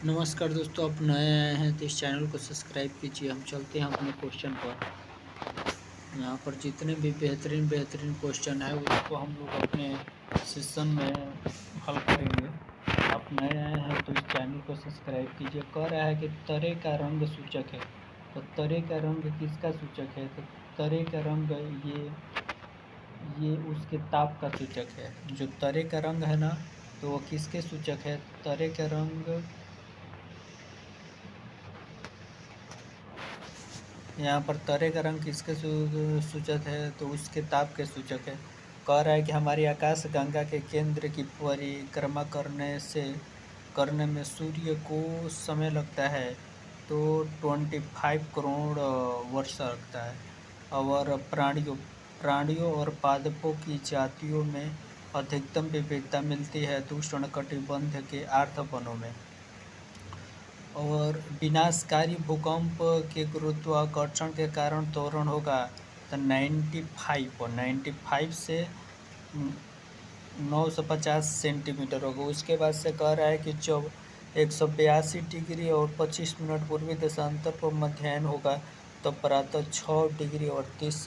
नमस्कार दोस्तों, आप नए आए हैं तो इस चैनल को सब्सक्राइब कीजिए। हम चलते हैं अपने क्वेश्चन पर। यहाँ पर जितने भी बेहतरीन क्वेश्चन है उसको हम लोग अपने सेशन में हल करेंगे। आप नए आए हैं तो इस चैनल को सब्सक्राइब कीजिए। कह रहा है कि तरे का रंग सूचक है, तो तरे का रंग किसका सूचक है? तो तरे का रंग ये उसके ताप का सूचक है। जो तरे का रंग है ना, तो वो किसके सूचक है? तरे का रंग यहाँ पर तरे का रंग किसके सूचक है? तो उसके ताप के सूचक है। कह रहा है कि हमारी आकाश गंगा के केंद्र की परिक्रमा करने में सूर्य को समय लगता है तो 25 करोड़ वर्ष लगता है। और प्राणियों और पादपों की जातियों में अधिकतम विविधता मिलती है तो उष्णकटिबंध के आर्द्र में। और विनाशकारी भूकंप के गुरुत्वाकर्षण के कारण त्वरण होगा तो 95 से 950 सेंटीमीटर होगा। उसके बाद से कह रहा है कि जब 182 डिग्री और 25 मिनट पूर्वी देशांतर पर मध्याह्न होगा तो प्रातः 6 डिग्री और 30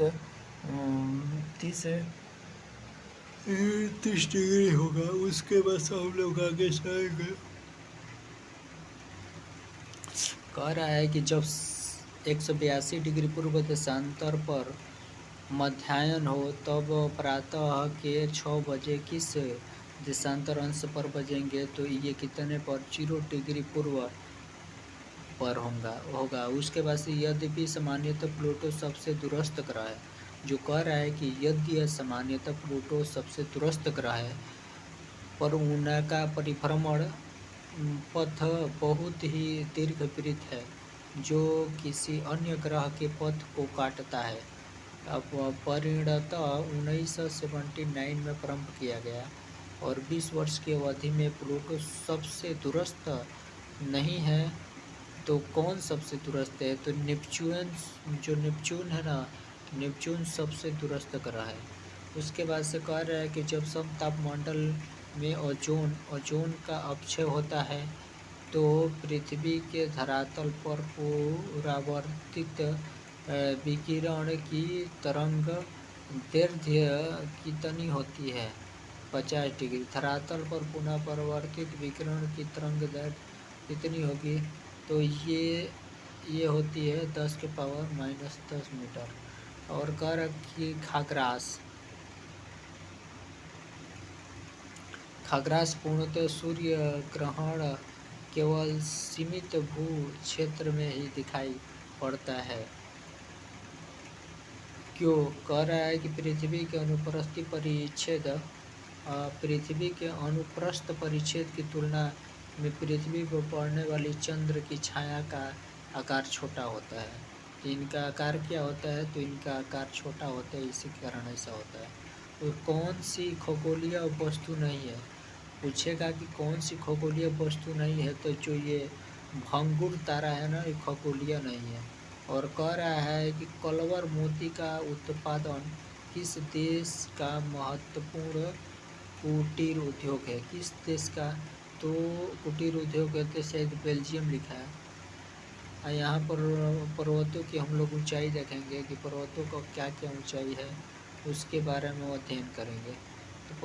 डिग्री होगा। उसके बाद से हम लोग आगे जाएंगे। कह रहा है कि जब 182 डिग्री पूर्व देशांतर पर मध्याह्न हो तब प्रातः के 6 बजे किस देशांतर अंश पर बजेंगे? तो ये कितने पर? 0 डिग्री पूर्व पर होगा। उसके बाद से यद्यपि सामान्यतः प्लूटो सबसे दूरस्थ ग्रह है। जो कह रहा है कि यद्य सामान्यतः प्लूटो सबसे दूरस्थ ग्रह है पर उनका परिभ्रमण पथ बहुत ही दीर्घवृत्त है जो किसी अन्य ग्रह के पथ को काटता है। अब परिणतः 1979 में प्रारंभ किया गया और 20 वर्ष की अवधि में प्लूटो सबसे दूरस्थ नहीं है। तो कौन सबसे दूरस्थ है? तो नेपच्यून है ना, नेपच्यून सबसे दूरस्थ ग्रह है। उसके बाद से कह रहा है कि जब समतापमंडल में ओजोन का अपक्षय होता है तो पृथ्वी के धरातल पर परावर्तित विकिरण की तरंग दैर्ध्य कितनी होती है? 50 डिग्री। धरातल पर पुनः परावर्तित विकिरण की तरंग दैर्ध्य कितनी होगी? तो ये होती है 10⁻⁻10 मीटर। और कह रहा कि खग्रास पूर्णतः सूर्य ग्रहण केवल सीमित भू क्षेत्र में ही दिखाई पड़ता है। क्यों? कह रहा है कि पृथ्वी के अनुप्रस्थ परिच्छेद की तुलना में पृथ्वी पर पड़ने वाली चंद्र की छाया का आकार छोटा होता है। तो इनका आकार क्या होता है? तो इनका आकार छोटा होता है, इसी कारण ऐसा होता है। तो कौन सी खगोलीय वस्तु नहीं है? पूछेगा कि कौन सी खगोलीय वस्तु नहीं है, तो जो ये भंगुर तारा है ना, ये खगोलीय नहीं है। और कह रहा है कि कलवर मोती का उत्पादन किस देश का महत्वपूर्ण कुटीर उद्योग है? किस देश का? तो कुटीर उद्योग है तो शायद बेल्जियम लिखा है। यहाँ पर पर्वतों की हम लोग ऊंचाई देखेंगे कि पर्वतों का क्या क्या ऊंचाई है, उसके बारे में अध्ययन करेंगे। तो